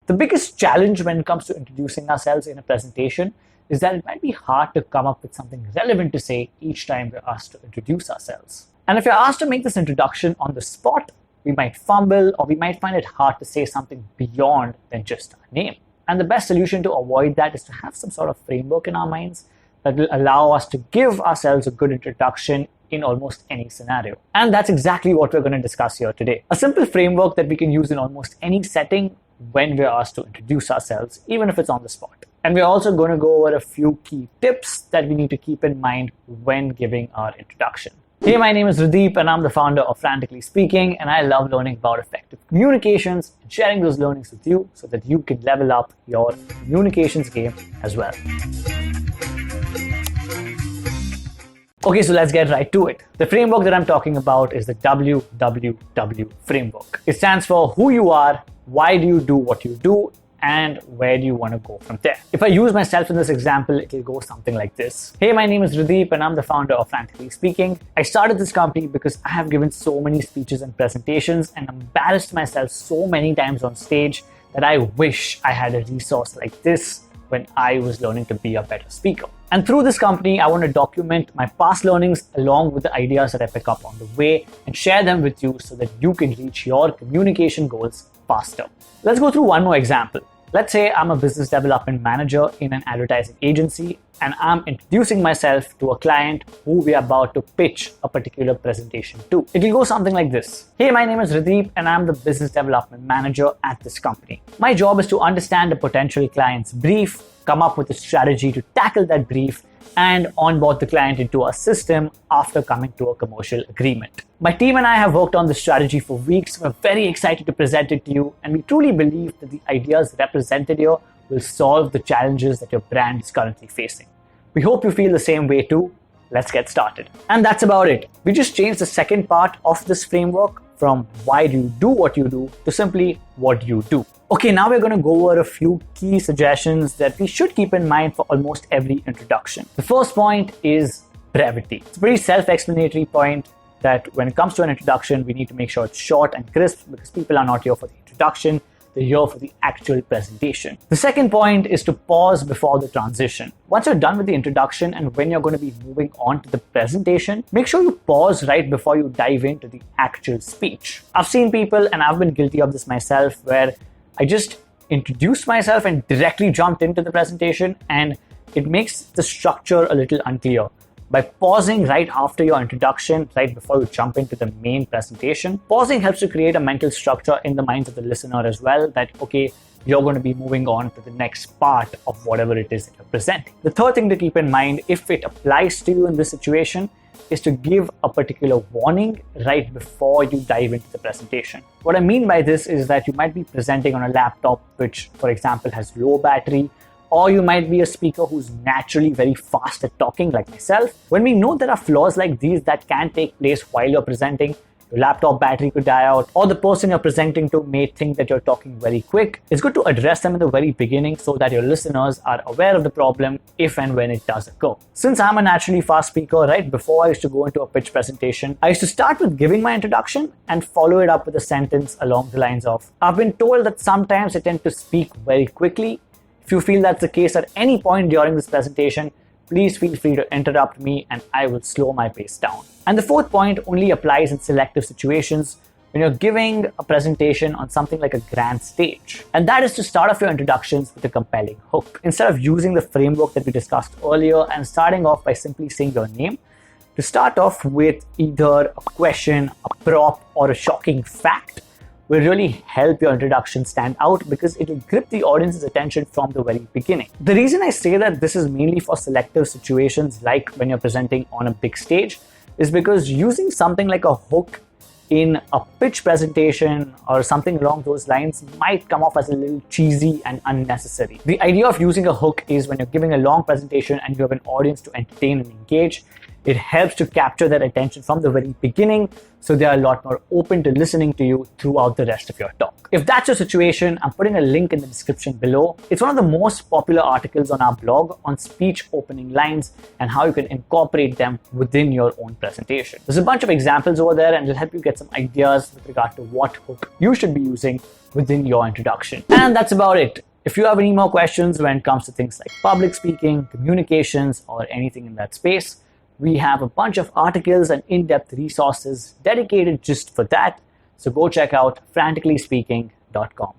The biggest challenge when it comes to introducing ourselves in a presentation is that it might be hard to come up with something relevant to say each time we're asked to introduce ourselves. And if you're asked to make this introduction on the spot, we might fumble or we might find it hard to say something beyond than just our name. And the best solution to avoid that is to have some sort of framework in our minds that will allow us to give ourselves a good introduction in almost any scenario. And that's exactly what we're going to discuss here today. A simple framework that we can use in almost any setting when we're asked to introduce ourselves, even if it's on the spot. And we're also going to go over a few key tips that we need to keep in mind when giving our introduction. Hey, my name is Radeep and I'm the founder of Frantically Speaking, and I love learning about effective communications and sharing those learnings with you so that you can level up your communications game as well. Okay, so let's get right to it. The framework that I'm talking about is the WWW framework. It stands for who you are, why do you do what you do, and where do you want to go from there. If I use myself in this example, it will go something like this. Hey, my name is Radeep and I'm the founder of Frantically Speaking. I started this company because I have given so many speeches and presentations and embarrassed myself so many times on stage that I wish I had a resource like this when I was learning to be a better speaker. And through this company, I want to document my past learnings along with the ideas that I pick up on the way and share them with you so that you can reach your communication goals faster. Let's go through one more example. Let's say I'm a business development manager in an advertising agency and I'm introducing myself to a client who we are about to pitch a particular presentation to. It will go something like this. Hey, my name is Radeep and I'm the business development manager at this company. My job is to understand the potential client's brief, come up with a strategy to tackle that brief, and onboard the client into our system after coming to a commercial agreement. My team and I have worked on this strategy for weeks. We're very excited to present it to you, and we truly believe that the ideas represented here will solve the challenges that your brand is currently facing. We hope you feel the same way too. Let's get started. And that's about it. We just changed the second part of this framework from why do you do what you do to simply what you do. Okay, now we're going to go over a few key suggestions that we should keep in mind for almost every introduction. The first point is brevity. It's a pretty self-explanatory point that when it comes to an introduction, we need to make sure it's short and crisp because people are not here for the introduction, they're here for the actual presentation. The second point is to pause before the transition. Once you're done with the introduction and when you're going to be moving on to the presentation, make sure you pause right before you dive into the actual speech. I've seen people, and I've been guilty of this myself, where I just introduced myself and directly jumped into the presentation, and it makes the structure a little unclear. By pausing right after your introduction, right before you jump into the main presentation, pausing helps to create a mental structure in the minds of the listener as well that, okay, you're going to be moving on to the next part of whatever it is that you're presenting. The third thing to keep in mind, if it applies to you in this situation, is to give a particular warning right before you dive into the presentation. What I mean by this is that you might be presenting on a laptop which, for example, has low battery, or you might be a speaker who's naturally very fast at talking like myself. When we know there are flaws like these that can take place while you're presenting, your laptop battery could die out, or the person you're presenting to may think that you're talking very quick, it's good to address them in the very beginning so that your listeners are aware of the problem if and when it does occur. Since I'm a naturally fast speaker, right before I used to go into a pitch presentation, I used to start with giving my introduction and follow it up with a sentence along the lines of, I've been told that sometimes I tend to speak very quickly. If you feel that's the case at any point during this presentation, please feel free to interrupt me and I will slow my pace down. And the fourth point only applies in selective situations when you're giving a presentation on something like a grand stage. And that is to start off your introductions with a compelling hook. Instead of using the framework that we discussed earlier and starting off by simply saying your name, to start off with either a question, a prop, or a shocking fact will really help your introduction stand out because it will grip the audience's attention from the very beginning. The reason I say that this is mainly for selective situations like when you're presenting on a big stage is because using something like a hook in a pitch presentation or something along those lines might come off as a little cheesy and unnecessary. The idea of using a hook is when you're giving a long presentation and you have an audience to entertain and engage, It helps to capture their attention from the very beginning, so they are a lot more open to listening to you throughout the rest of your talk. If that's your situation, I'm putting a link in the description below. It's one of the most popular articles on our blog on speech opening lines and how you can incorporate them within your own presentation. There's a bunch of examples over there, and it'll help you get some ideas with regard to what hook you should be using within your introduction. And that's about it. If you have any more questions when it comes to things like public speaking, communications, or anything in that space, we have a bunch of articles and in-depth resources dedicated just for that. So go check out franticallyspeaking.com.